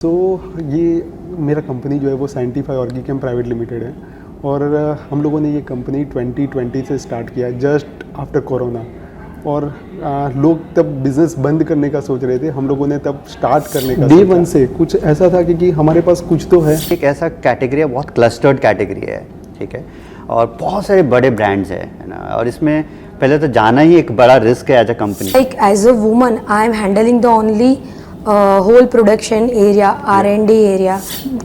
तो ये मेरा कंपनी जो है वो साइंटिफाई ऑर्गेकेम प्राइवेट लिमिटेड है और हम लोगों ने ये कंपनी 2020 से स्टार्ट किया जस्ट आफ्टर कोरोना। और लोग तब बिज़नेस बंद करने का सोच रहे थे, हम लोगों ने तब स्टार्ट करने का डे वन से कुछ ऐसा था कि हमारे पास कुछ तो है। एक ऐसा कैटेगरी है, बहुत क्लस्टर्ड कैटेगरी है, ठीक है, और बहुत सारे बड़े ब्रांड्स है ना। और इसमें पहले तो जाना ही एक बड़ा रिस्क है as a company. Like as a woman, I am handling the only whole production area, R&D area.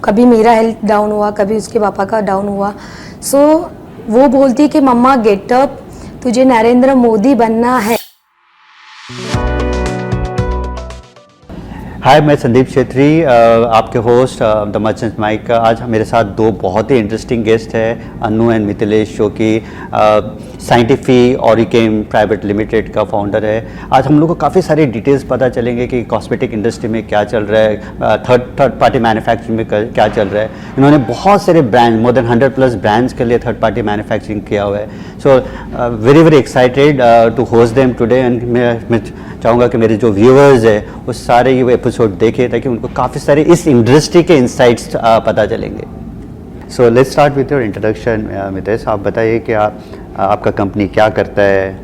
कभी मेरा हेल्थ डाउन हुआ, कभी उसके पापा का डाउन हुआ। सो वो बोलती कि मम्मा गेट अप, तुझे नरेंद्र मोदी बनना है। हाय, मैं संदीप छेत्री, आपके होस्ट द मर्चेंट माइक। आज मेरे साथ दो बहुत ही इंटरेस्टिंग गेस्ट हैं, अनु एंड मिथिलेश, जो कि साइंटिफाई ऑर्गेकेम प्राइवेट लिमिटेड का फाउंडर है। आज हम लोग को काफ़ी सारे डिटेल्स पता चलेंगे कि कॉस्मेटिक इंडस्ट्री में क्या चल रहा है, थर्ड पार्टी मैन्युफैक्चरिंग में क्या चल रहा है। इन्होंने बहुत सारे ब्रांड, मोर देन 100+ ब्रांड्स के लिए थर्ड पार्टी मैन्युफैक्चरिंग किया हुआ है। So very excited to host them today. And मैं चाहूँगा कि मेरे जो व्यूअर्स है वो सारे ये एपिसोड देखें ताकि उनको काफ़ी सारे इस इंडस्ट्री के इंसाइट्स पता चलेंगे। So let's start with your introduction. Mitesh, आप बताइए कि आपका कंपनी क्या करता है,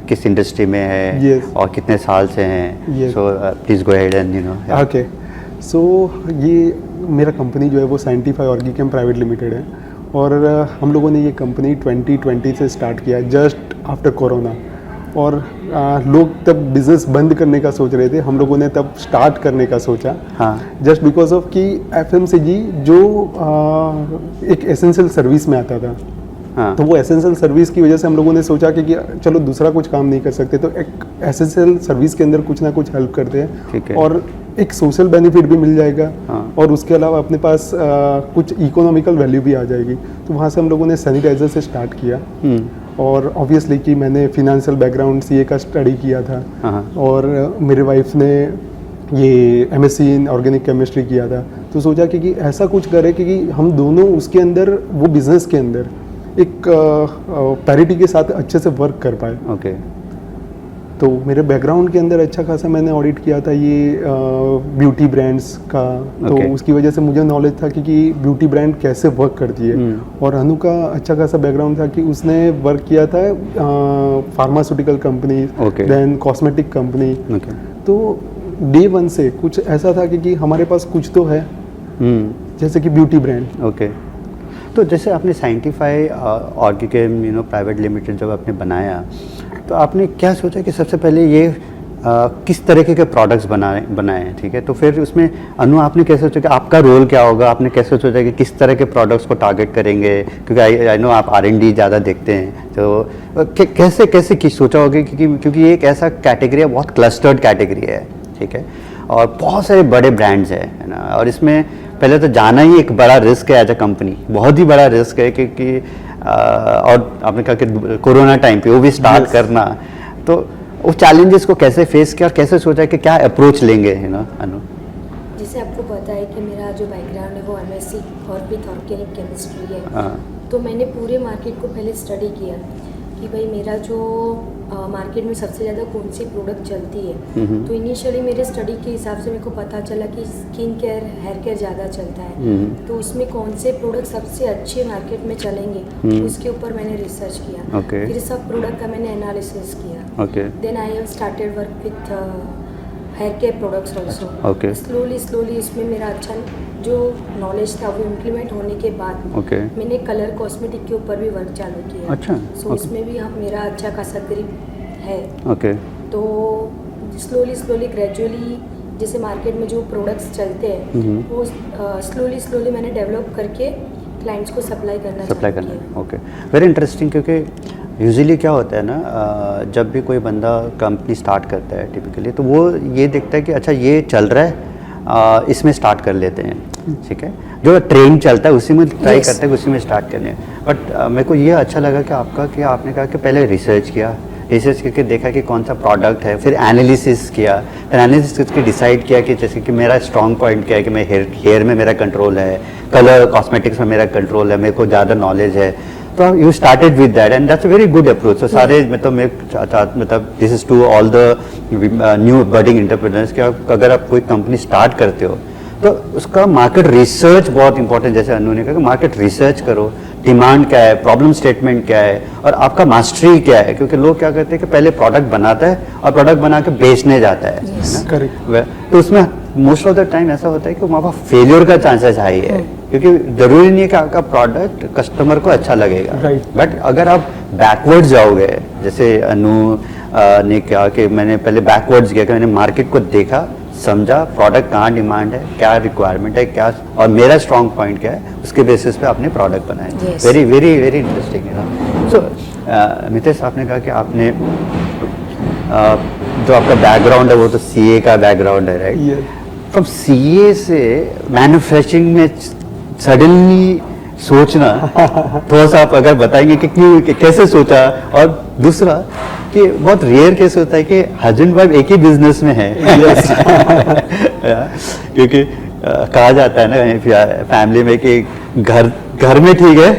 किस इंडस्ट्री में है, और कितने साल से हैं। So please go ahead and okay. So ये मेरा कंपनी जो है वो साइंटिफाई ऑर्गेकेम प्राइवेट लिमिटेड है और हम लोगों ने ये कंपनी 2020 से स्टार्ट किया जस्ट आफ्टर कोरोना। और लोग तब बिज़नेस बंद करने का सोच रहे थे, हम लोगों ने तब स्टार्ट करने का सोचा। हाँ, जस्ट बिकॉज ऑफ कि FMCG जो एक एसेंशियल सर्विस में आता था। हाँ, तो वो एसेंशियल सर्विस की वजह से हम लोगों ने सोचा कि चलो दूसरा कुछ काम नहीं कर सकते तो एक एसेंशियल सर्विस के अंदर कुछ ना कुछ हेल्प करते हैं और एक सोशल बेनिफिट भी मिल जाएगा। हाँ, और उसके अलावा अपने पास कुछ इकोनॉमिकल वैल्यू भी आ जाएगी। तो वहाँ से हम लोगों ने सैनिटाइजर से स्टार्ट किया। और ऑब्वियसली कि मैंने फिनेंशियल बैकग्राउंड CA का स्टडी किया था। हाँ, और मेरे वाइफ ने ये MSc इन ऑर्गेनिक केमिस्ट्री किया था। तो सोचा कि ऐसा कुछ करें कि हम दोनों उसके अंदर, वो बिज़नेस के अंदर एक पैरिटी के साथ अच्छे से वर्क कर पाए। ओके। तो मेरे बैकग्राउंड के अंदर अच्छा खासा मैंने ऑडिट किया था ये ब्यूटी ब्रांड्स का। तो उसकी वजह से मुझे नॉलेज था कि ब्यूटी ब्रांड कैसे वर्क करती है। और अनु का अच्छा खासा बैकग्राउंड था कि उसने वर्क किया था pharmaceutical company, then cosmetic company. तो डे वन से कुछ ऐसा था कि हमारे पास कुछ तो है, जैसे कि ब्यूटी ब्रांड। ओके। तो जैसे आपने साइंटिफाई ऑर्गेकेम प्राइवेट लिमिटेड जब आपने बनाया, तो आपने क्या सोचा कि सबसे पहले ये किस तरीके के प्रोडक्ट्स बनाए, ठीक है। तो फिर उसमें अनु, आपने कैसे सोचा कि आपका रोल क्या होगा, आपने कैसे सोचा कि किस तरह के प्रोडक्ट्स को टारगेट करेंगे, क्योंकि आई नो आप R&D ज़्यादा देखते हैं। तो कैसे की सोचा होगा, क्योंकि ये एक ऐसा कैटेगरी है, बहुत क्लस्टर्ड कैटेगरी है, ठीक है, और बहुत सारे बड़े ब्रांड्स है ना। और इसमें पहले तो जाना ही एक बड़ा रिस्क है एज अ कंपनी, बहुत ही बड़ा रिस्क है, क्योंकि और आपने कहा कि कोरोना टाइम पे वो भी स्टार्ट करना, तो वो चैलेंजेस को कैसे फेस किया और कैसे सोचा कि क्या अप्रोच लेंगे, अनु? जैसे आपको पता है कि मेरा जो बैकग्राउंड है वो MSc और विथ ऑर्गेनिक केमिस्ट्री है। तो मैंने पूरे मार्केट को पहले स्टडी किया कि भाई मेरा जो मार्केट में सबसे ज़्यादा कौन सी प्रोडक्ट चलती है। तो इनिशियली मेरे स्टडी के हिसाब से मेरे को पता चला कि स्किन केयर, हेयर केयर ज़्यादा चलता है। तो उसमें कौन से प्रोडक्ट सबसे अच्छे मार्केट में चलेंगे, उसके ऊपर मैंने रिसर्च किया। फिर सब प्रोडक्ट का मैंने एनालिसिस किया। Then I have started work with hair care products also. Slowly इसमें मेरा अच्छा जो नॉलेज था वो इम्प्लीमेंट होने के बाद मैंने कलर कॉस्मेटिक के ऊपर भी वर्क चालू किया। अच्छा। सो इसमें भी मेरा अच्छा खासा ग्रिप है। तो स्लोली ग्रेजुअली जैसे मार्केट में जो प्रोडक्ट्स चलते हैं वो स्लोली मैंने डेवलप करके क्लाइंट्स को सप्लाई करना। Okay, very interesting. क्योंकि यूजुअली क्या होता है ना, जब भी कोई बंदा कंपनी स्टार्ट करता है टिपिकली, तो वो ये देखता है कि अच्छा ये चल रहा है, इसमें स्टार्ट कर लेते हैं, ठीक है। जो ट्रेंड चलता है उसी में ट्राई करते हैं, उसी में स्टार्ट करने हैं। बट मेरे को ये अच्छा लगा कि आपने कहा कि पहले रिसर्च करके देखा कि कौन सा प्रोडक्ट है, फिर एनालिसिस किया, फिर एनालिसिस करके डिसाइड किया कि जैसे कि मेरा स्ट्रॉन्ग पॉइंट क्या है, कि मैं हेयर में मेरा कंट्रोल है, कलर कॉस्मेटिक्स में मेरा कंट्रोल है, मेरे को ज़्यादा नॉलेज है। तो you started with that and that's a very good approach. तो सारे मतलब this is to all the new budding entrepreneurs कि अगर आप कोई कंपनी स्टार्ट करते हो तो उसका मार्केट रिसर्च बहुत इंपॉर्टेंट, जैसे अनु ने कहा कि मार्केट रिसर्च करो, डिमांड क्या है, प्रॉब्लम स्टेटमेंट क्या है और आपका मास्टरी क्या है। क्योंकि लोग क्या करते हैं कि पहले प्रोडक्ट बनाता है और प्रोडक्ट बना के बेचने जाता है ना? करेक्ट। तो उसमें मोस्ट ऑफ द टाइम ऐसा होता है कि वहाँ पर फेलियर का चांसेस हाई है, क्योंकि जरूरी नहीं है कि आपका प्रोडक्ट कस्टमर को अच्छा लगेगा। Right. बट अगर आप बैकवर्ड जाओगे, जैसे अनु ने कहा कि मैंने पहले बैकवर्ड्स गया कि मैंने मार्केट को देखा, समझा प्रोडक्ट कहाँ डिमांड है, क्या रिक्वायरमेंट है, क्या और मेरा स्ट्रॉन्ग पॉइंट क्या है, उसके बेसिस पे आपने प्रोडक्ट बनाए। Yes. Very very very interesting है ना। सो मितेश, आपने कहा कि आपने जो आपका बैकग्राउंड है वो तो सीए का बैकग्राउंड है, राइट? Yes. फ्रॉम सीए से मैन्युफैक्चरिंग में सडनली सोचना, थोड़ा सा आप अगर बताएंगे कि क्यों, कि कैसे सोचा, और दूसरा कि बहुत रेयर केस होता है कि हस्बैंड वाइफ एक ही बिजनेस में है। क्योंकि कहा जाता है ना फैमिली में कि घर में ठीक है,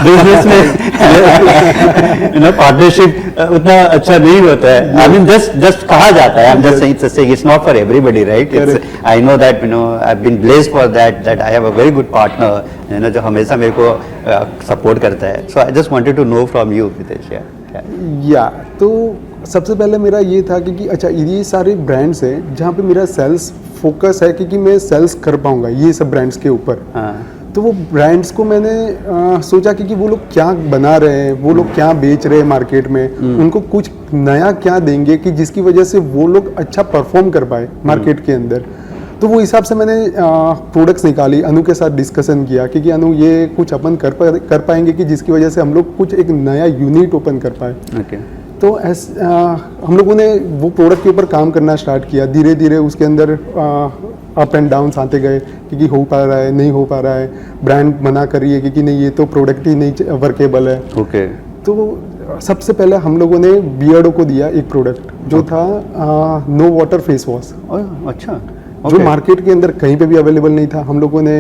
बिजनेस में ना पार्टनरशिप उतना अच्छा नहीं होता है। आई मीन जस्ट कहा जाता है, I am just saying it's not for everybody, right? I know that, you know, I have been blessed for that I have a very good partner, you know, जो हमेशा मेरे को support करता है। So I just wanted to know from you Mitesh. या तो सबसे पहले मेरा ये था कि अच्छा ये सारे ब्रांड्स हैं जहाँ पे मेरा सेल्स फोकस है कि मैं सेल्स कर पाऊंगा ये सब ब्रांड्स के ऊपर। तो वो ब्रांड्स को मैंने सोचा कि वो लोग क्या बना रहे हैं, वो लोग क्या बेच रहे हैं मार्केट में, उनको कुछ नया क्या देंगे कि जिसकी वजह से वो लोग अच्छा परफॉर्म कर पाए मार्केट के अंदर। तो वो हिसाब से मैंने प्रोडक्ट्स निकाली, अनु के साथ डिस्कशन किया कि अनु ये कुछ अपन कर पाएंगे कि जिसकी वजह से हम लोग कुछ एक नया यूनिट ओपन कर पाए। Okay. तो हम लोगों ने वो प्रोडक्ट के ऊपर काम करना स्टार्ट किया। धीरे धीरे उसके अंदर अप एंड डाउन्स आते गए कि हो पा रहा है, नहीं हो पा रहा है, ब्रांड मना कर रही है कि नहीं ये तो प्रोडक्ट ही नहीं वर्केबल है। Okay. तो सबसे पहले हम लोगों ने बियर्डो को दिया एक प्रोडक्ट जो था नो वाटर फेस वॉश। अच्छा। जो मार्केट के अंदर कहीं पे भी अवेलेबल नहीं था। हम लोगों ने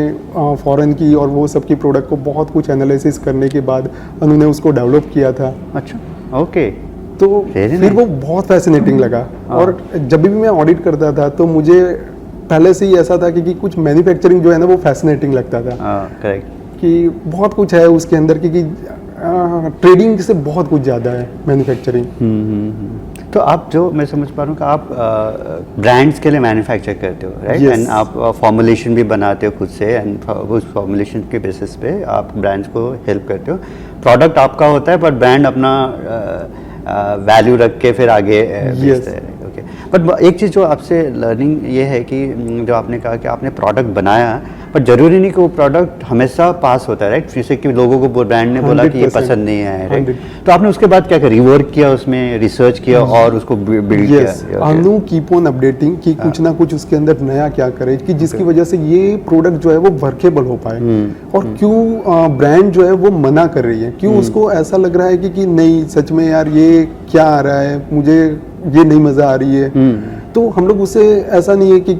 फॉरेन की और वो सबकी प्रोडक्ट को बहुत कुछ एनालिसिस करने के बाद उन्होंने उसको डेवलप किया था। अच्छा, ओके। तो फिर वो बहुत फैसिनेटिंग लगा। और जब भी मैं ऑडिट करता था तो मुझे पहले से ही ऐसा था कि कुछ मैन्युफैक्चरिंग जो है ना वो फैसिनेटिंग लगता था। करेक्ट। कि बहुत कुछ है उसके अंदर कि ट्रेडिंग से बहुत कुछ ज़्यादा है मैन्युफैक्चरिंग। तो आप जो मैं समझ पा रहा हूँ कि आप ब्रांड्स के लिए मैन्युफैक्चर करते हो, राइट? Yes. एंड आप फॉर्मुलेशन भी बनाते हो खुद से, एंड उस फॉर्मुलेशन के बेसिस पे आप ब्रांड्स को हेल्प करते हो। प्रोडक्ट आपका होता है पर ब्रांड अपना वैल्यू रख के फिर आगे बेचते हैं। ओके, बट एक चीज़ जो आपसे लर्निंग ये है कि जो आपने कहा कि आपने प्रोडक्ट बनाया, पर जरूरी नहीं कि वो प्रोडक्ट हमेशा पास होता है, राइट? जैसे कि लोगों को ब्रांड ने बोला कि ये पसंद नहीं है, राइट? तो आपने उसके बाद क्या किया? रिवर्क किया, उसमें रिसर्च किया और उसको बिल्ड किया। अनु कीप ऑन अपडेटिंग कि कुछ ना कुछ उसके अंदर नया क्या करे कि जिसकी वजह से ये प्रोडक्ट जो है वो वर्केबल हो पाए। और क्यों ब्रांड जो है वो मना कर रही है, क्यों उसको ऐसा लग रहा है कि नहीं सच में यार ये क्या आ रहा है, मुझे ये नहीं मजा आ रही है। तो हम लोग उसे ऐसा नहीं है कि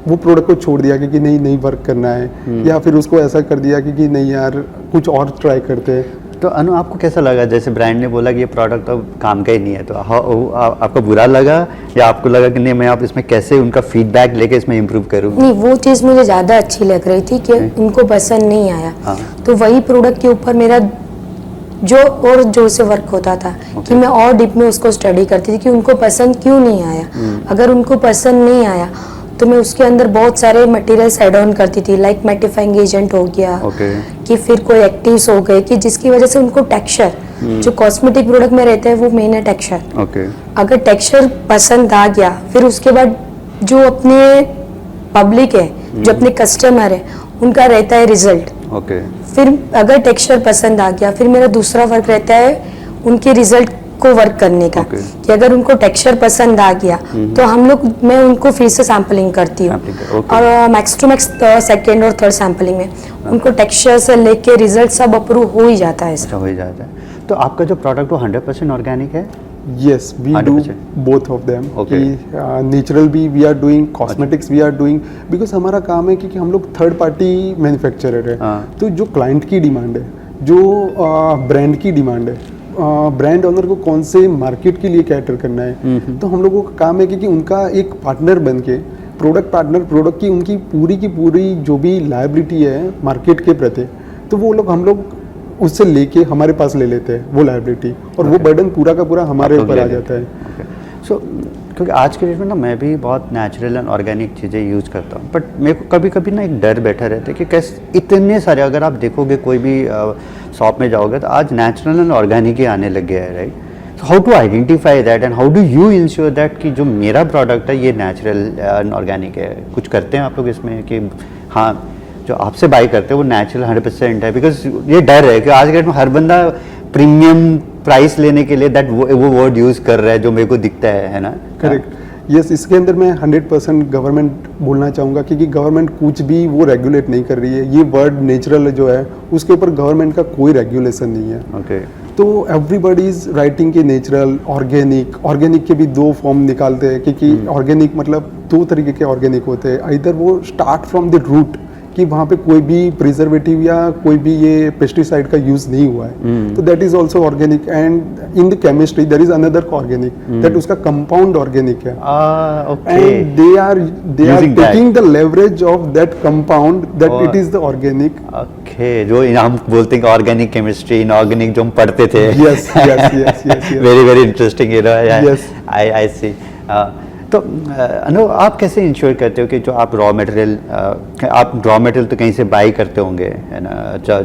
वो प्रोडक्ट को छोड़ दिया कि नहीं वर्क करना है, या फिर उसको ऐसा कर दिया कि नहीं यार कुछ और ट्राई करते हैं। तो अनु, आपको कैसा लगा जैसे ब्रांड ने बोला कि ये प्रोडक्ट अब काम का ही नहीं है, तो आपको बुरा लगा या आपको लगा कि नहीं मैं आप इसमें कैसे उनका फीडबैक लेके इसमें इम्प्रूव करूँ? नहीं, वो चीज़ मुझे ज़्यादा अच्छी लग रही थी कि उनको पसंद नहीं आया। तो वही प्रोडक्ट के ऊपर मेरा जो और जोर से वर्क होता था कि मैं और डीप में उसको स्टडी करती थी कि उनको पसंद क्यों नहीं आया। अगर उनको पसंद नहीं आया तो मैं उसके अंदर बहुत सारे मटेरियल्स ऐड ऑन करती थी, लाइक मैटिफाइंग एजेंट हो गया, कि फिर कोई एक्टिव्स हो गए कि जिसकी वजह से उनको टेक्सचर जो कॉस्मेटिक प्रोडक्ट में रहता है वो मेन है टेक्सचर। अगर टेक्सचर पसंद आ गया, फिर उसके बाद जो अपने पब्लिक है, जो अपने कस्टमर है, उनका रहता है रिजल्ट। फिर अगर टेक्सचर पसंद आ गया, फिर मेरा दूसरा वर्क रहता है उनके रिजल्ट को वर्क करने का। कि अगर उनको टेक्सचर पसंद आ गया तो मैं उनको फिर से सैम्पलिंग करती हूँ। और मैक्स टू मैक्स सेकेंड और थर्ड सैम्पलिंग में उनको टेक्सचर से लेके रिजल्ट सब अप्रूव हो ही जाता है। अच्छा, हो ही जाता है। तो आपका जो प्रोडक्ट वो 100% ऑर्गेनिक है? Yes, we 100%. do both of them. Natural भी we are doing, cosmetics we are doing, because हमारा काम है कि हम लोग थर्ड पार्टी मैन्युफैक्चरर है। तो जो क्लाइंट की डिमांड है जो ब्रांड की डिमांड है, ब्रांड ओनर को कौन से मार्केट के लिए कैटर करना है, तो हम लोगों का काम है कि उनका एक पार्टनर बन के प्रोडक्ट की उनकी पूरी जो भी लायबिलिटी है मार्केट के प्रति, तो वो लोग हम लोग उससे लेके हमारे पास ले लेते हैं वो लायबिलिटी, और वो बर्डन पूरा का पूरा हमारे ऊपर आ जाता है। सो क्योंकि आज के डेट में ना मैं भी बहुत नेचुरल एंड ऑर्गेनिक चीज़ें यूज़ करता हूँ, बट मेरे को कभी कभी ना एक डर बैठा रहता है कि कैसे इतने सारे, अगर आप देखोगे कोई भी शॉप में जाओगे तो आज नेचुरल एंड ऑर्गेनिक ही आने लग गया है, right? So how to identify that and how do you ensure that कि जो मेरा प्रोडक्ट है ये नेचुरल एंड ऑर्गेनिक है? कुछ करते हैं आप लोग इसमें कि हाँ जो आपसे बाई करते हैं वो नेचुरल 100% है? बिकॉज ये डर है कि आज के डेट में हर बंदा प्रीमियम प्राइस लेने के लिए दैट वो वर्ड यूज़ कर रहा है जो मेरे को दिखता है ना? Correct, yes. इसके अंदर मैं 100% गवर्नमेंट बोलना चाहूँगा, क्योंकि गवर्नमेंट कुछ भी वो रेगुलेट नहीं कर रही है। ये वर्ड नेचुरल जो है उसके ऊपर गवर्नमेंट का कोई रेगुलेशन नहीं है। ओके। तो एवरीबडी इज राइटिंग कि नेचुरल, ऑर्गेनिक के भी दो फॉर्म निकालते हैं, क्योंकि ऑर्गेनिक मतलब दो तरीके के ऑर्गेनिक होते हैं। इधर वो स्टार्ट फ्रॉम द रूट कि वहाँ पे कोई भी प्रिजर्वेटिव या कोई भी ये पेस्टिसाइड का यूज नहीं हुआ है, तो that is also organic. And in the chemistry there is another organic that उसका कंपाउंड ऑर्गेनिक है, and they are taking the leverage of that compound that it is the organic. Okay, जो हम बोलते हैं ऑर्गेनिक केमिस्ट्री, इनऑर्गेनिक जो हम पढ़ते थे। Yes yes yes yes, very interesting, you know. Yes. आई सी। तो अनु, आप कैसे इंश्योर करते हो कि जो आप रॉ मटेरियल तो कहीं से बाई करते होंगे, है ना?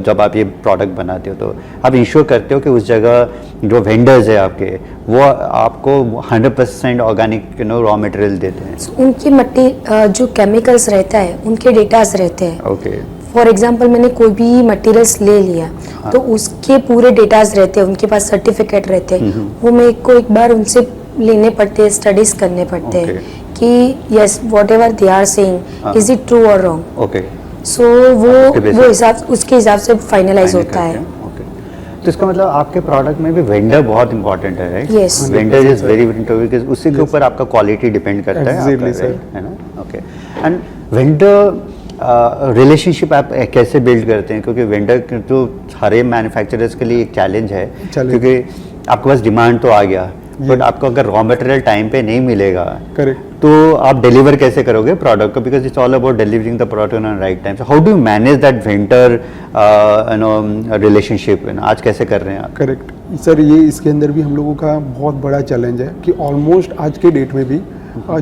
जब आप ये प्रोडक्ट बनाते हो तो आप इंश्योर करते हो कि उस जगह जो वेंडर्स है आपके वो आपको 100% ऑर्गेनिक रॉ मटेरियल देते हैं? उनकी मट्टी जो केमिकल्स रहता है उनके डेटास रहते हैं। ओके। फॉर एग्जाम्पल मैंने कोई भी मटेरियल्स ले लिया, तो उसके पूरे डेटास रहते हैं, उनके पास सर्टिफिकेट रहते हैं, वो मेरे को एक बार उनसे लेने पड़ते हैं, स्टडीज करने पड़ते हैं कि yes whatever they are saying is it true और रॉन्ग। ओके। सो वो उसके हिसाब से फाइनलाइज होता है। तो इसका मतलब आपके प्रोडक्ट में भी वेंडर बहुत इंपॉर्टेंट है, right? Yes. Vendor is very important because उसी के ऊपर आपका क्वालिटी डिपेंड करता है। Exactly, sir. है ना? ओके। एंड वेंडर रिलेशनशिप आप कैसे बिल्ड करते हैं? क्योंकि वेंडर जो सारे मैन्युफैक्चरर्स के लिए एक चैलेंज है, क्योंकि आपके पास डिमांड तो आ गया, बट आपको अगर रॉ मटेरियल टाइम पे नहीं मिलेगा, करेक्ट, तो आप डिलीवर कैसे करोगे प्रोडक्ट को? Because it's all about delivering the product on right time. So how do you manage that vendor relationship? आज कैसे कर रहे हैं आप? करेक्ट सर, ये इसके अंदर भी हम लोगों का बहुत बड़ा चैलेंज है कि ऑलमोस्ट आज के डेट में भी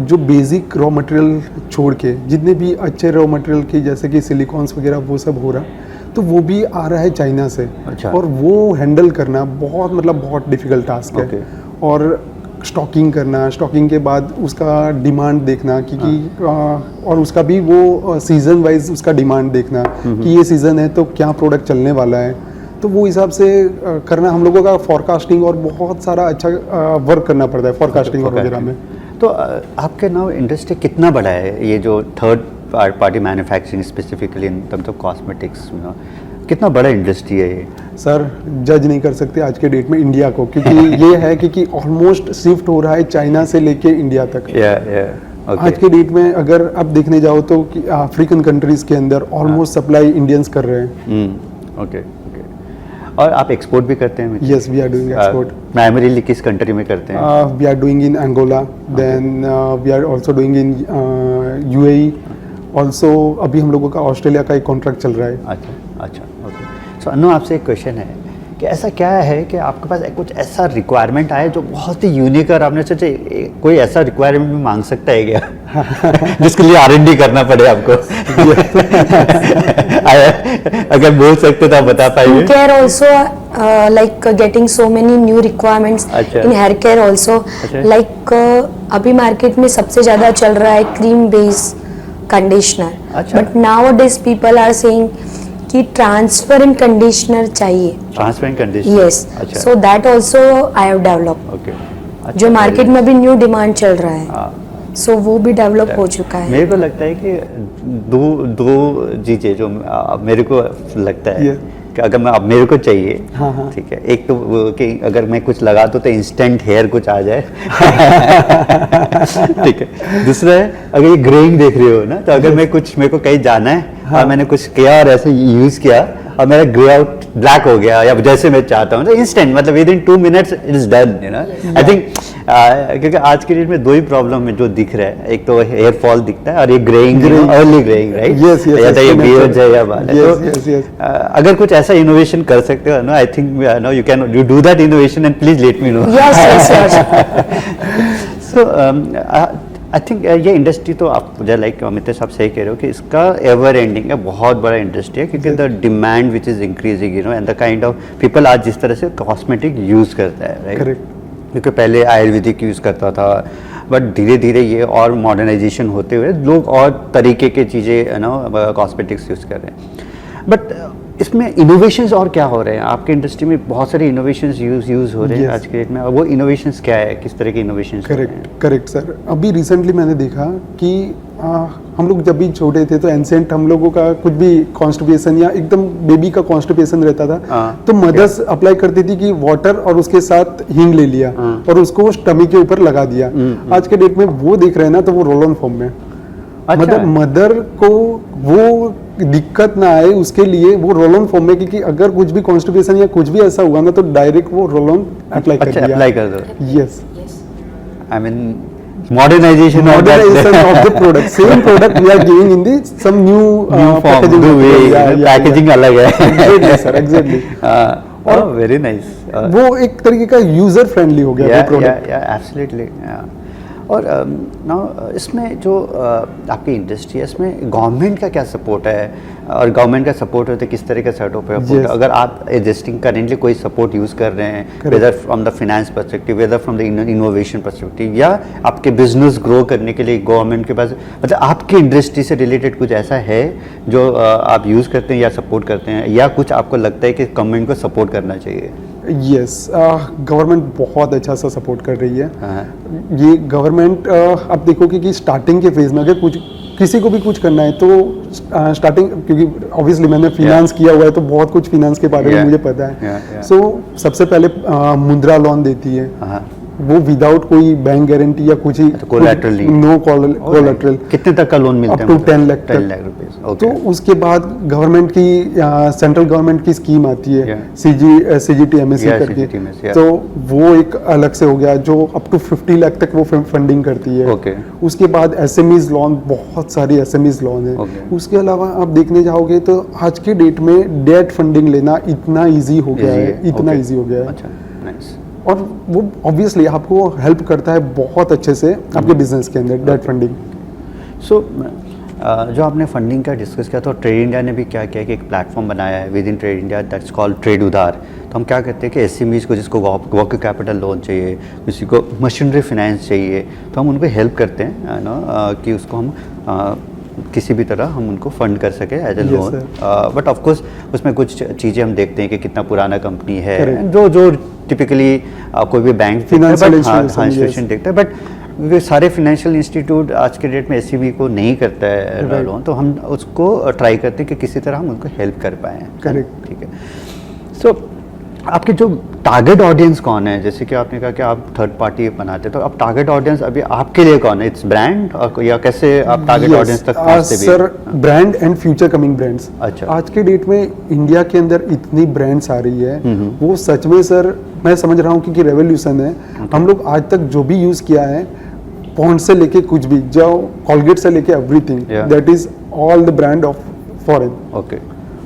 जो बेसिक रॉ मटेरियल छोड़ के जितने भी अच्छे रॉ मटेरियल की जैसे कि सिलिकॉन्स वगैरह वो सब हो रहा, तो वो भी आ रहा है चाइना से। अच्छा। और वो हैंडल करना बहुत डिफिकल्ट टास्क है। और स्टॉकिंग करना, स्टॉकिंग के बाद उसका डिमांड देखना क्योंकि और उसका भी वो सीजन वाइज उसका डिमांड देखना कि ये सीज़न है तो क्या प्रोडक्ट चलने वाला है, तो वो हिसाब से करना हम लोगों का फॉरकास्टिंग और बहुत सारा अच्छा वर्क करना पड़ता है फॉरकास्टिंग और वगैरह में। तो आपके नाउ इंडस्ट्री कितना बड़ा है, ये जो third party manufacturing specifically in terms of cosmetics, कितना बड़ा इंडस्ट्री है ये? सर जज नहीं कर सकते आज के डेट में इंडिया को, क्योंकि ये है कि ऑलमोस्ट शिफ्ट हो रहा है चाइना से लेके इंडिया तक। Okay. आज के डेट में अगर आप देखने जाओ तो अफ्रीकन कंट्रीज के अंदर ऑलमोस्ट सप्लाई इंडियंस कर रहे हैं। ओके। और आप एक्सपोर्ट भी करते हैं? Yes, we are doing export. Primarily किस कंट्री में करते हैं? We are doing in Angola, then we are also doing in UAE, also अभी हम लोगों का ऑस्ट्रेलिया का एक कॉन्ट्रैक्ट चल रहा है। अच्छा। ओके। सो अनु, आपसे एक क्वेश्चन है कि ऐसा क्या है कि आपके पास कुछ ऐसा रिक्वायरमेंट आया जो बहुत ही यूनिक है और आपने सोचा कोई ऐसा रिक्वायरमेंट भी मांग सकता है क्या जिसके लिए R&D करना पड़े आपको? अगर बोल सकते तो आप बता पाइए। Care also like getting so many new requirements in hair care also. Like अभी मार्केट में सबसे ज़्यादा चल रहा है cream base conditioner, but nowadays people are saying कि ट्रांसपेरेंट कंडीशनर चाहिए। Transparent conditioner? Yes, so that also I have develop. Okay. जो मार्केट में अभी न्यू डिमांड चल रहा है, सो वो भी डेवलप हो चुका है। मेरे को लगता है कि दो चीज़ें जो मेरे को लगता है कि अगर मेरे को चाहिए, ठीक है, एक तो कि अगर मैं कुछ लगा दूं तो इंस्टेंट हेयर कुछ आ जाए ठीक है। दूसरा है अगर ये ग्रोइंग देख रहे हो ना, तो अगर मैं कुछ मेरे को कहीं जाना है और मैंने कुछ किया और ऐसे यूज़ किया और मेरा ग्रे आउट ब्लैक हो गया या जैसे मैं चाहता हूँ, तो इंस्टेंट, मतलब with in 2 minutes it is done, you know. I think क्योंकि आज के डेट में 2 ही प्रॉब्लम है जो दिख रहा है, एक तो हेयर फॉल दिखता है और ये greying, early greying, right? Yes, yes, या तो ये yes, बियर्ड है या बाल है। Yes, तो yes, yes. अगर कुछ ऐसा इनोवेशन कर सकते हो, no, I think no you can do that innovation and please let me know. Yes yes yes. So I think ये इंडस्ट्री तो आप मुझे लाइक अमित साहब सही कह रहे हो कि इसका एवर एंडिंग है, बहुत बड़ा इंडस्ट्री है, क्योंकि the demand which is increasing, you know, and the kind of people आज जिस तरह से कॉस्मेटिक यूज करता है, राइट? Correct. क्योंकि पहले आयुर्वेदिक यूज़ करता था, बट धीरे धीरे ये और मॉडर्नाइजेशन होते हुए लोग और तरीके की चीज़ें, यू नो, कॉस्मेटिक्स यूज़ कर रहे हैं। बट इसमें इनोवेशंस और क्या हो रहे हैं? आपके इंडस्ट्री में बहुत सारे इनोवेशंस यूज़ हो रहे हैं Yes. आज के डेट में, और वो इनोवेशंस क्या है, किस तरह के इनोवेशंस? Correct sir. अभी रिसेंटली मैंने देखा कि हम लोग जब भी छोटे थे तो एंसेंट हम लोगों का कुछ भी कॉन्स्टिपेशन या एकदम बेबी का कॉन्स्टिपेशन रहता था, हाँ, तो मदर्स अप्लाई करती थी कि वाटर और उसके साथ हींग ले लिया और उसको स्टमी के ऊपर लगा दिया। आज के डेट में वो देख रहे हैं ना, तो वो रोल ऑन फॉर्म में, मतलब मदर को वो दिक्कत ना आए उसके लिए वो रोल ऑन फॉर्म में, क्योंकि अगर कुछ भी कॉन्स्टिपेशन या कुछ भी ऐसा हुआ ना, तो डायरेक्ट वो रोल ऑन अप्लाई कर दिया। अप्लाई कर दो। Yes, Yes. I mean modernization of that modernization of the product, same product we are giving in the some new new form, packaging new way, material. packaging अलग है। Exactly sir, exactly. और very nice, वो एक तरीके का user friendly हो गया वो प्रोडक्ट। एब्सोल्युटली। और नाउ इसमें जो आपकी इंडस्ट्री है, इसमें गवर्नमेंट का क्या सपोर्ट है, और गवर्नमेंट का सपोर्ट होता है किस तरह का सेटअप है? Yes. अगर आप एग्जिस्टिंग करेंटली कोई सपोर्ट यूज़ कर रहे हैं, Correct. Whether from the finance perspective, whether from the innovation perspective, या आपके बिजनेस ग्रो करने के लिए गवर्नमेंट के पास, मतलब आपकी इंडस्ट्री से रिलेटेड कुछ ऐसा है जो आप यूज़ करते हैं या सपोर्ट करते हैं, या कुछ आपको लगता है कि गवर्नमेंट को सपोर्ट करना चाहिए? यस, गवर्नमेंट बहुत अच्छा सा सपोर्ट कर रही है। हाँ। ये गवर्नमेंट आप देखोगे कि स्टार्टिंग के फेज में अगर कुछ किसी को भी कुछ करना है तो स्टार्टिंग, क्योंकि ऑब्वियसली मैंने फिनेंस किया हुआ है तो बहुत कुछ फिनेंस के बारे में मुझे पता है। सो सबसे पहले मुद्रा लोन देती है, हाँ। वो विदाउट कोई बैंक गारंटी या कुछ ही, collateral नहीं। नो कोलैटरल, कितने तक का लोन मिलता है? अप टू 10 लाख 10 लाख रुपए। तो उसके बाद गवर्नमेंट की सेंट्रल गवर्नमेंट की स्कीम आती है, CGTMSE Yeah, करके, CGTMSE, yeah. तो वो एक अलग से हो गया जो अप टू 50 लाख तक वो फंडिंग करती है। Okay. उसके बाद SMEs लोन, बहुत सारी SMEs लोन है। Okay. उसके अलावा आप देखने जाओगे तो आज के डेट में डेट फंडिंग लेना इतना इजी हो गया है, इतना Okay. इजी हो गया है। अच्छा, नाइस। और वो ऑब्वियसली आपको हेल्प करता है बहुत अच्छे से आपके बिजनेस के अंदर, डेट फंडिंग। सो जो आपने फंडिंग का डिस्कस किया, तो ट्रेड इंडिया ने भी क्या किया कि एक प्लेटफॉर्म बनाया है with in trade India, that's called trade उधार। तो हम क्या करते हैं कि SMEs को, जिसको वर्क कैपिटल लोन चाहिए, किसी को मशीनरी फाइनेंस चाहिए, तो हम उनको हेल्प करते हैं, नो, कि उसको हम किसी भी तरह हम उनको फंड कर सके as a Yes, loan. sir. But of course उसमें कुछ चीज़ें हम देखते हैं कि कितना पुराना कंपनी है, Correct. जो टिपिकली कोई भी bank Financial institution, institution yes. देखता है, बट वे सारे फाइनेंशियल इंस्टीट्यूट आज के डेट में SME को नहीं करता है Right. लोन, तो हम उसको ट्राई करते हैं कि किसी तरह हम उनको हेल्प कर पाएँ। Correct. ठीक है। सो आपके जो टारगेट ऑडियंस कौन है? जैसे कि आपने कहा कि आप थर्ड पार्टी बनाते हैं, तो अब टारगेट ऑडियंस अभी आपके लिए कौन है? इट्स ब्रांड, या कैसे आप टारगेट ऑडियंस तक पहुंचते भी? Sir, brand and future coming brands. अच्छा। आज के डेट में इंडिया के अंदर इतनी ब्रांड्स आ रही है, वो सच में सर मैं समझ रहा हूँ कि रेवोल्यूशन है। हम लोग आज तक जो भी यूज किया है, पॉन्ड से लेके कुछ भी, जो कॉलगेट से लेके everything, Yeah. That is all the brand of foreign. Okay.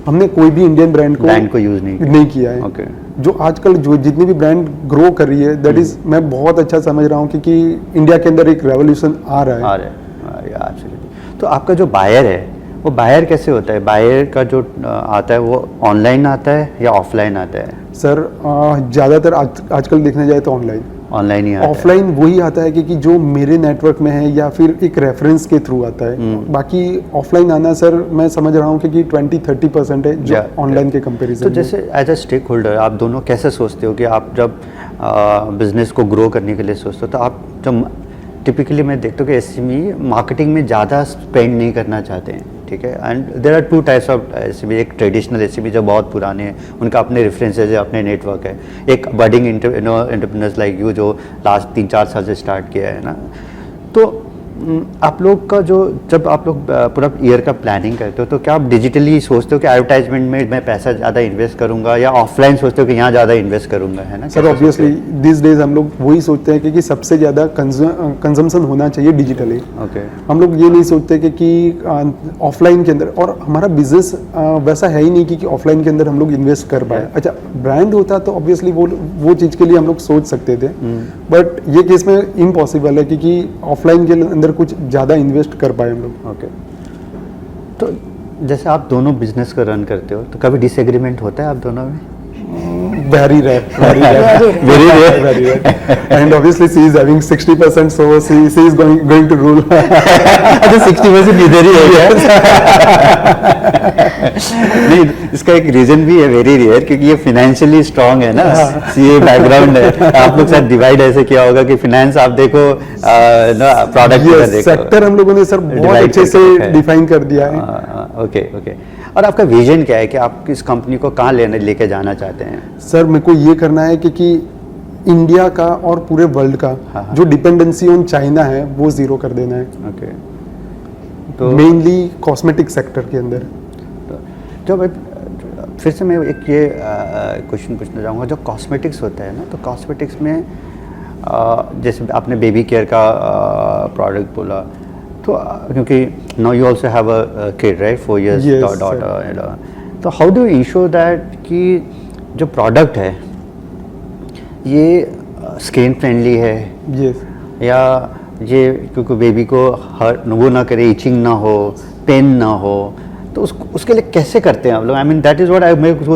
हमने कोई भी इंडियन ब्रांड को यूज नहीं किया है। ओके। जो आजकल जो जितनी भी ब्रांड ग्रो कर रही है, दैट इज मैं बहुत अच्छा समझ रहा हूँ क्योंकि इंडिया के अंदर एक रेवोल्यूशन आ रहा है। आ रहा है, एब्सोल्युटली। तो आपका जो बायर है, वो बायर कैसे होता है? बायर का जो आता है वो ऑनलाइन आता है या ऑफलाइन आता है? सर ज़्यादातर आजकल देखने जाए तो ऑनलाइन ही आता है। ऑफलाइन वही आता है कि जो मेरे नेटवर्क में है या फिर एक रेफरेंस के थ्रू आता है। बाकी ऑफलाइन आना सर मैं समझ रहा हूँ कि 20-30% है जो ऑनलाइन के कंपैरिजन तो जैसे एज अ स्टेक होल्डर आप दोनों कैसे सोचते हो कि आप जब बिजनेस को ग्रो करने के लिए सोचते हो, तो आप जब टिपिकली मैं देखता हूँ कि SME मार्केटिंग में ज़्यादा स्पेंड नहीं करना चाहते हैं, ठीक है? And there are 2 types of SME। एक ट्रेडिशनल SME जो बहुत पुराने हैं, उनका अपने रेफरेंसेज है, अपने नेटवर्क है। एक बडिंग एंटरप्रेन्योर्स लाइक यू जो लास्ट 3-4 साल से स्टार्ट किया है ना। तो आप लोग का जो जब आप लोग पूरा ईयर का प्लानिंग करते हो तो क्या आप डिजिटली सोचते हो कि एडवर्टाइजमेंट में मैं पैसा ज़्यादा इन्वेस्ट करूंगा या ऑफलाइन सोचते हो कि यहाँ ज़्यादा इन्वेस्ट करूंगा, है ना? सर ऑब्वियसली दिस डेज हम लोग वही सोचते हैं कि सबसे ज़्यादा कंजम्पशन होना चाहिए डिजिटली। ओके। हम लोग ये नहीं सोचते कि ऑफलाइन के अंदर, और हमारा बिजनेस वैसा है ही नहीं कि ऑफलाइन के अंदर हम लोग इन्वेस्ट कर पाए। अच्छा ब्रांड होता तो ऑब्वियसली वो चीज़ के लिए हम लोग सोच सकते थे, बट ये केस में इम्पॉसिबल है क्योंकि ऑफलाइन के अंदर कुछ ज़्यादा इन्वेस्ट कर पाए हम लोग। ओके। तो जैसे आप दोनों बिजनेस को रन करते हो तो कभी डिसएग्रीमेंट होता है आप दोनों में? Very rare, very rare, Very rare. very rare. And obviously she is having 60%, so she is going to rule. अच्छा 60% इधर ही है क्या? नहीं, इसका एक रीजन भी है वेरी रेयर, क्योंकि ये फाइनेंशियली स्ट्रांग है ना, सीए बैकग्राउंड है। आप लोग साथ डिवाइड ऐसे किया होगा कि फाइनेंस आप देखो ना, प्रोडक्ट देखो, सेक्टर हम लोगों ने सर बहुत अच्छे से डिफाइन कर दिया है। Okay okay. और आपका विजन क्या है कि आप इस कंपनी को कहाँ लेके जाना चाहते हैं? सर मेरे को ये करना है कि इंडिया का और पूरे वर्ल्ड का जो डिपेंडेंसी ऑन चाइना है वो जीरो कर देना है। ओके। तो मेनली कॉस्मेटिक सेक्टर के अंदर। तो फिर से मैं एक ये क्वेश्चन पूछना चाहूँगा, जो कॉस्मेटिक्स होता है ना, तो कॉस्मेटिक्स में जैसे आपने बेबी केयर का प्रोडक्ट बोला, तो क्योंकि now you also have a kid right, 4 years daughter, तो how do you ensure that कि जो प्रोडक्ट है ये स्किन फ्रेंडली है? यस। या ये क्योंकि बेबी को वो ना करे, इचिंग ना हो, पेन ना हो, तो उसके लिए कैसे करते हैं आप लोग? I mean that is what मैं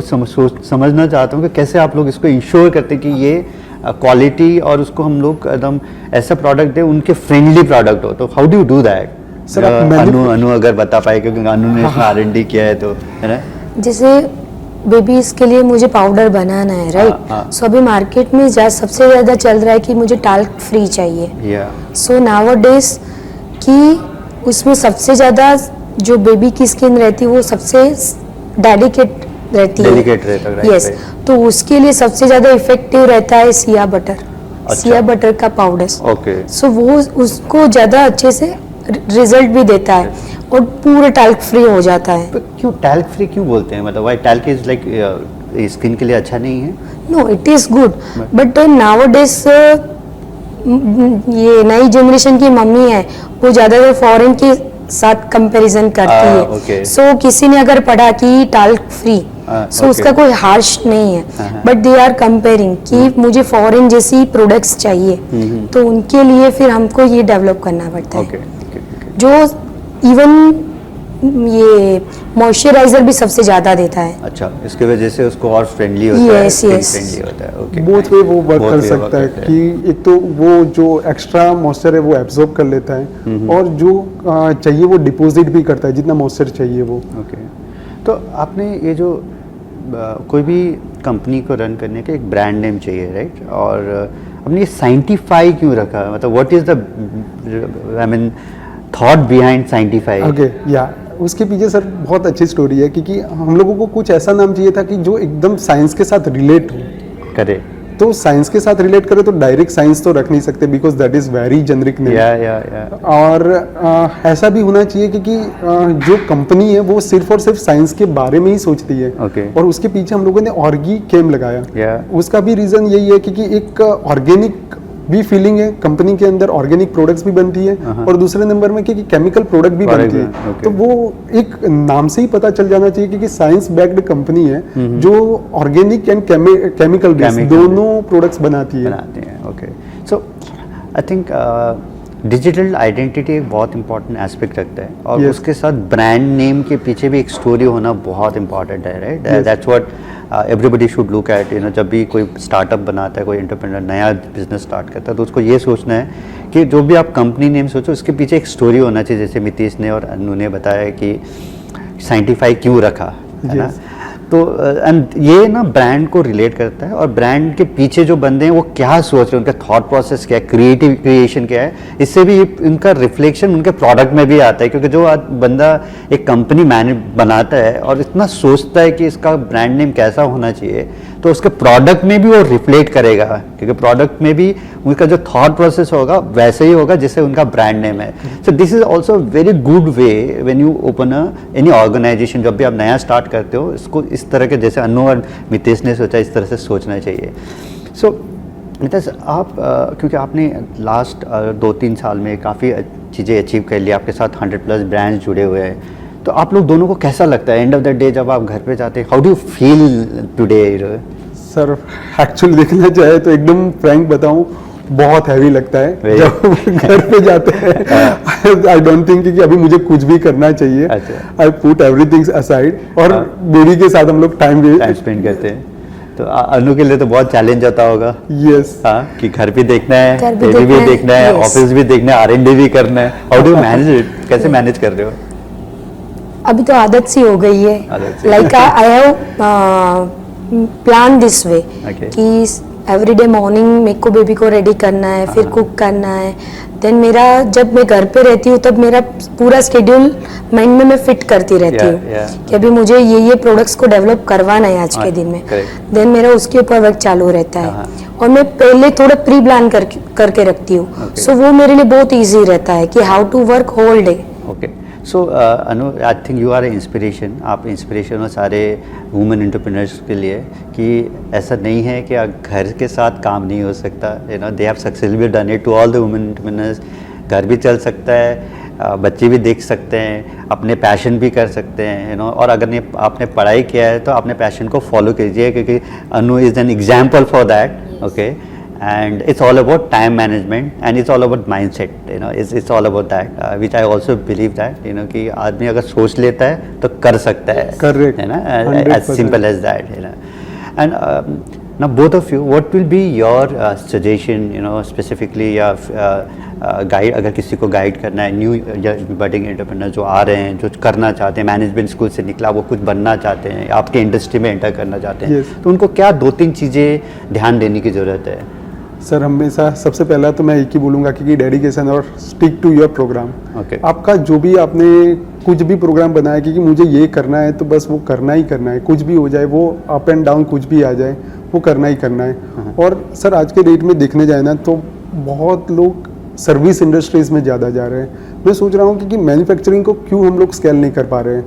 समझना चाहता हूँ कि कैसे आप लोग इसको इंश्योर करते हैं कि ये क्वालिटी और उसको हम लोग एकदम ऐसा प्रोडक्ट है उनके फ्रेंडली प्रोडक्ट हो। तो how do you do that? Sir Anu अगर बता पाए, क्योंकि अनु ने इसमें R&D किया है, तो है ना। जैसे बेबीज के लिए मुझे पाउडर बनाना है राइट, सो अभी मार्केट में सबसे ज़्यादा चल रहा है कि मुझे टाल्क फ्री चाहिए। सो नाउअडेज कि उसमें सबसे ज़्यादा जो बेबी की स्किन रहती है वो सबसे डेलिकेट रहती है। यस, तो उसके लिए सबसे ज़्यादा इफेक्टिव रहता है सिया बटर। सिया बटर का पाउडर। ओके। सो वो उसको ज़्यादा अच्छे से रिजल्ट भी देता है और पूरा टैल्क फ्री हो जाता है। तो क्यों टैल्क फ्री क्यों बोलते हैं? मतलब why talc is like skin के लिए अच्छा नहीं है? No, it is good, but nowadays ये नई जनरेशन की मम्मी है वो ज़्यादातर फॉरेन के साथ कंपैरिजन करती है। सो किसी ने अगर पढ़ा कि टैल्क फ्री, सो उसका कोई हार्श नहीं है, बट दे आर कंपेयरिंग कि मुझे फॉरेन जैसी प्रोडक्ट्स चाहिए, तो उनके लिए फिर हमको ये डेवलप करना पड़ता है। जो इवन ये मॉइस्चराइजर भी सबसे ज्यादा देता है। अच्छा, इसके वजह से उसको और फ्रेंडली होता है, फ्रेंडली होता है। ओके, बोथ वे वो वर्क कर सकता है कि एक तो वो जो एक्स्ट्रा मॉइस्चर है वो एब्जॉर्ब कर लेता है और जो चाहिए वो डिपॉजिट भी करता है जितना मॉइस्चर चाहिए वो। ओके। तो आपने ये जो कोई भी कंपनी को रन करने का एक ब्रांड नेम चाहिए राइट, और आपने ये साइंटिफाई क्यों रखा? मतलब what is the I mean thought behind scientify? Okay, या उसके पीछे सर बहुत अच्छी स्टोरी है क्योंकि हम लोगों को कुछ ऐसा नाम चाहिए था कि जो एकदम साइंस के साथ रिलेट करे। तो साइंस के साथ रिलेट करे तो डायरेक्ट साइंस तो रख नहीं सकते because that is very generic name. और ऐसा भी होना चाहिए क्योंकि जो कंपनी है वो सिर्फ और सिर्फ साइंस के बारे में ही सोचती है। और उसके पीछे हम लोगों ने ऑर्गी केम लगाया। उसका भी रीजन यही है क्योंकि एक ऑर्गेनिक भी फीलिंग है कंपनी के अंदर, ऑर्गेनिक प्रोडक्ट्स भी बनती है और दूसरे नंबर में क्योंकि केमिकल प्रोडक्ट भी बनती है। तो वो एक नाम से ही पता चल जाना चाहिए क्योंकि साइंस बैक्ड कंपनी है जो ऑर्गेनिक एंड केमिकल बेस्ड दोनों प्रोडक्ट्स बनाती है। Okay, so I think digital identity एक बहुत इंपॉर्टेंट एस्पेक्ट रखता है और उसके साथ ब्रांड नेम के पीछे भी एक स्टोरी होना बहुत इंपॉर्टेंट है right. That's what everybody should look at. जब भी कोई स्टार्टअप बनाता है, कोई एंटरप्रेन्योर नया बिजनेस स्टार्ट करता है, तो उसको ये सोचना है कि जो भी आप कंपनी नेम सोचो उसके पीछे एक स्टोरी होना चाहिए। जैसे मितीश ने और अनु ने बताया कि साइंटिफाई क्यों रखा है ना, तो एंड ये ना ब्रांड को रिलेट करता है और ब्रांड के पीछे जो बंदे हैं वो क्या सोच रहे हैं, उनका थॉट प्रोसेस क्या है, क्रिएशन क्या है, इससे भी उनका रिफ्लेक्शन उनके प्रोडक्ट में भी आता है। क्योंकि जो आज बंदा एक कंपनी बनाता है और इतना सोचता है कि इसका ब्रांड नेम कैसा होना चाहिए, तो उसके प्रोडक्ट में भी वो रिफ्लेक्ट करेगा, क्योंकि प्रोडक्ट में भी उनका जो थॉट प्रोसेस होगा वैसे ही होगा जैसे उनका ब्रांड नेम है. So this is also very good way when you open any organization. जब भी आप नया स्टार्ट करते हो, इसको इस तरह के, जैसे अनु और मितेश ने सोचा, इस तरह से सोचना चाहिए. सो मितेश, आप क्योंकि आपने लास्ट 2-3 साल में काफ़ी चीज़ें अचीव कर ली, आपके साथ 100+ ब्रांड्स जुड़े हुए हैं, तो आप लोग दोनों को कैसा लगता है एंड ऑफ द डे जब आप घर पे जाते हैं? How do you feel today? Sir actually देखना चाहे तो एकदम फ्रैंक बताऊं, बहुत हैवी लगता है जब घर पे जाते हैं. आई डोंट थिंक कि अभी मुझे कुछ भी करना चाहिए. आई पुट एवरीथिंग असाइड और बेबी के साथ हम लोग टाइम स्पेंड करते हैं. तो अनु के लिए तो बहुत चैलेंज होता होगा. यस. हाँ, कि घर भी देखना है, घर भी बेबी भी देखना है, देखना है, yes. ऑफिस भी देखना है, R&D भी करना है. How do you manage it? कैसे मैनेज कर रहे हो? अभी तो आदत सी हो गई है. आदत सी. Like I have plan this way Okay. कि एवरीडे मॉर्निंग मेरे को बेबी को रेडी करना है, फिर कुक करना है. देन मेरा जब मैं घर पे रहती हूँ तब मेरा पूरा स्केड्यूल माइंड में मैं फिट करती रहती हूँ कि अभी मुझे ये प्रोडक्ट्स को डेवलप करवाना है आज के दिन में. देन मेरा उसके ऊपर वर्क चालू रहता है और मैं पहले थोड़ा प्री प्लान करके रखती हूँ. सो वो मेरे लिए बहुत ईजी रहता है कि how to work whole day. Okay. So Anu, I think you are a inspiration. आप इंस्पिरेशन हो सारे वुमेन एंटरप्रेन्योर्स के लिए कि ऐसा नहीं है कि घर के साथ काम नहीं हो सकता. You know, they have successfully done it to all the women entrepreneurs. घर भी चल सकता है, बच्चे भी देख सकते हैं, अपने पैशन भी कर सकते हैं. यू नो, और अगर आपने पढ़ाई किया है तो अपने पैशन को फॉलो कीजिए, क्योंकि Anu is an example for that. Okay. And it's all about time management and it's all about mindset. You know, it's all about that, which I also believe that, you know, कि आदमी अगर सोच लेता है तो कर सकता है. Correct. है ना, as simple as that. You know, and now both of you, what will be your suggestion? You know, specifically या गाइड, अगर किसी को गाइड करना है, न्यू बडिंग एंटरप्रेन्योर जो आ रहे हैं, जो करना चाहते हैं, मैनेजमेंट स्कूल से निकला, वो कुछ बनना चाहते हैं, आपके इंडस्ट्री में एंटर करना चाहते हैं, Yes. तो उनको क्या 2-3 चीज़ें ध्यान देने की ज़रूरत है? सर हमेशा सबसे पहला तो मैं एक ही बोलूँगा कि डेडिकेशन और stick to your program. Okay. आपका जो भी आपने कुछ भी प्रोग्राम बनाया कि मुझे ये करना है तो बस वो करना ही करना है. कुछ भी हो जाए, वो अप एंड डाउन कुछ भी आ जाए, वो करना ही करना है. और सर आज के डेट में देखने जाए ना तो बहुत लोग सर्विस इंडस्ट्रीज में ज़्यादा जा रहे हैं. मैं सोच रहा हूँ कि मैन्युफैक्चरिंग को क्यों हम लोग स्केल नहीं कर पा रहे हैं.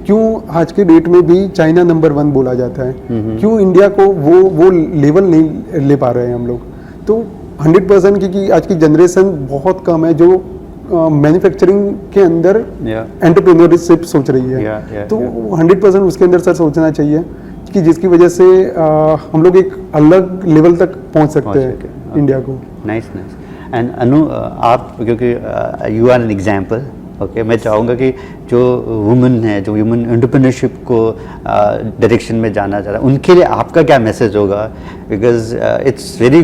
क्यों आज के डेट में भी चाइना नंबर 1 बोला जाता है, क्यों इंडिया को वो लेवल नहीं ले पा रहे हैं हम लोग. तो 100% की आज की जनरेशन बहुत कम है जो मैन्युफैक्चरिंग के अंदर एंटरप्रेन्योरशिप सोच रही है. तो 100% उसके अंदर सर सोचना चाहिए कि जिसकी वजह से हम लोग एक अलग लेवल तक पहुंच सकते हैं इंडिया को. नाइस. एंड अनु, आप क्योंकि you are an example. Okay, मैं चाहूँगा कि जो वुमेन है, जो वुमेन एंटरप्रेन्योरशिप को डायरेक्शन में जाना चाह रहा है, उनके लिए आपका क्या मैसेज होगा? Because it's very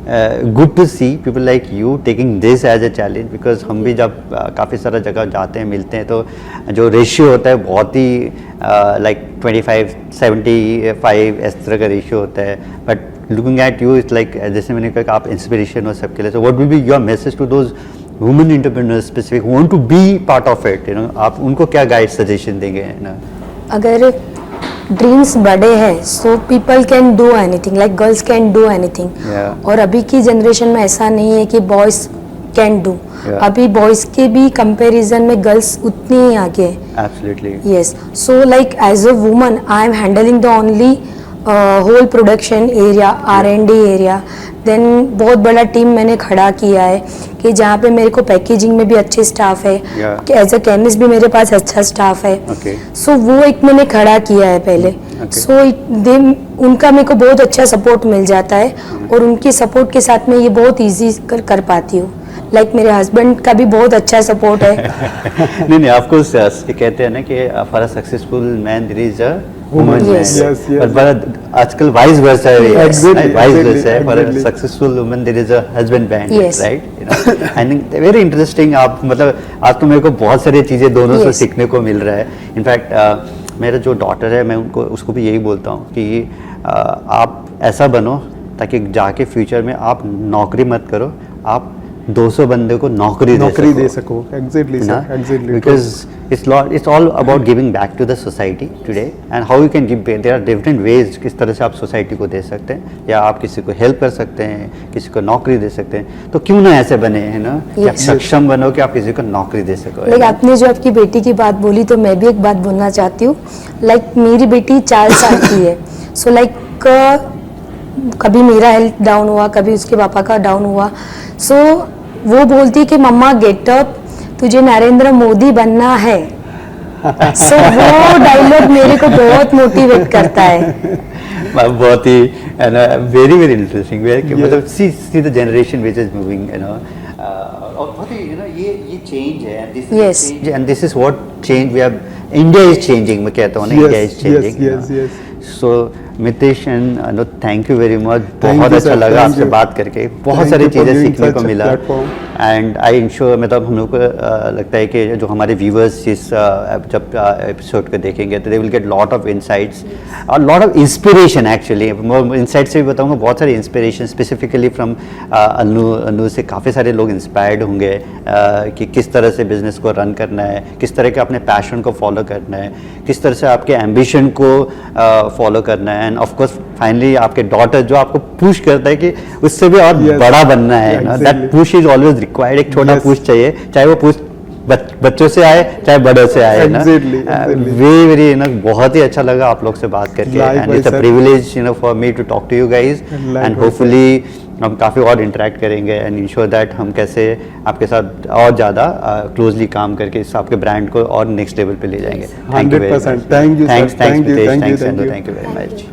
good to see people like you taking this as a challenge. Because हम भी जब काफ़ी सारा जगह जाते हैं, मिलते हैं, तो जो रेशियो होता है बहुत ही लाइक 25-75 इस तरह का रेशियो होता है. But looking at you, it's like, जैसे मैंने कहा, आप इंस्पिरेशन हो सबके लिए. So what will be your message to those women entrepreneurs specific who want to be part of it? You know, आप उनको क्या गाइड सजेशन देंगे ना? अगर ड्रीम्स बड़े हैं so people can do anything, like girls can do anything. और अभी की जनरेशन में ऐसा नहीं है कि बॉयज कैन डू. अभी बॉयज के भी कंपैरिजन में गर्ल्स उतनी ही आगे है. Absolutely. Yes. So like as a woman, I am handling the only whole production area, R&D area. Then बहुत बड़ा टीम मैंने खड़ा किया है कि जहाँ पे मेरे को पैकेजिंग में भी अच्छे स्टाफ है, कि एज अ केमिस्ट भी मेरे पास अच्छा स्टाफ है. सो वो एक मैंने खड़ा किया है पहले. सो उनका मेरे को बहुत अच्छा सपोर्ट मिल जाता है और उनके सपोर्ट के साथ मैं ये बहुत ईजी कर पाती हूँ. लाइक मेरे हस्बैंड का भी बहुत अच्छा सपोर्ट है. नहीं, आपको ये कहते हैं ना कि for a successful man there is a woman. पर आजकल वाइस वर्सा है. वाइस वर्सा है. For a successful woman there is a husband man, right? I think very interesting. आप मतलब आज तो मेरे को बहुत सारी चीज़ें दोनों से सीखने को मिल रहा है. इनफैक्ट मेरा जो डॉटर है, मैं उसको भी यही बोलता हूँ कि आप ऐसा बनो ताकि जाके फ्यूचर में आप नौकरी मत करो, आप 200 बंदे को नौकरी दे सको exactly sir exactly because it's all about giving back to the society today and how you can give back. There are different ways किस तरह से आप सोसाइटी को दे सकते हैं, या आप किसी को हेल्प कर सकते हैं, किसी को नौकरी दे सकते हैं। तो क्यों ना ऐसे बने, है ना, कि आप सक्षम बनो कि आप किसी को नौकरी दे सको। लाइक आपने जो आपकी बेटी की बात बोली तो मैं भी एक बात बोलना चाहती हूँ। लाइक मेरी बेटी 4 साल की है, सो लाइक कभी मेरा हेल्थ डाउन हुआ, कभी उसके पापा का डाउन हुआ, सो वो बोलती है कि मम्मा गेट अप, तुझे नरेंद्र मोदी बनना है। सो वो डायलॉग मेरे को बहुत मोटिवेट करता है। बहुत ही वेरी वेरी इंटरेस्टिंग, मतलब see the generation which is moving, you know, और बहुत ही, यू नो, ये चेंज है, and this is what change we are, India is changing, मैं कहता हूँ ना, India is changing. So Mitesh and no, thank you very much, बहुत अच्छा लगा आपसे बात करके, बहुत सारी चीज़ें सीखने को मिला। एंड आई इंश्योर, मतलब हम लोग को लगता है कि जो हमारे व्यूअर्स इस जब एपिसोड को देखेंगे तो they will get lot of insights और lot of inspiration. Actually insight से भी बताऊंगा, बहुत सारे इंस्पिरेशन स्पेसिफिकली फ्रॉम अनु से काफ़ी सारे लोग इंस्पायर्ड होंगे कि किस तरह से बिजनेस को रन करना है, किस तरह के अपने पैशन को फॉलो करना है, किस तरह से आपके एम्बिशन को फॉलो करना है, एंड ऑफ कोर्स फाइनली आपके डॉटर जो आपको पुश करता है कि उससे भी और बड़ा बनना है। That push is always required. एक छोटा पुश चाहिए, चाहे वो पुश बच्चों से आए चाहे बड़ों से आए ना। वेरी वेरी, यू नो, बहुत ही अच्छा लगा आप लोग से बात करके, and it's a privilege, you know, for me to talk to you guys, and hopefully हम काफ़ी और इंटरेक्ट करेंगे एंड इंश्योर दैट हम कैसे आपके साथ और ज़्यादा क्लोजली काम करके इस आपके ब्रांड को और नेक्स्ट लेवल पे ले जाएंगे। Thank you very much. Thank you, thanks Mitesh, thanks very much.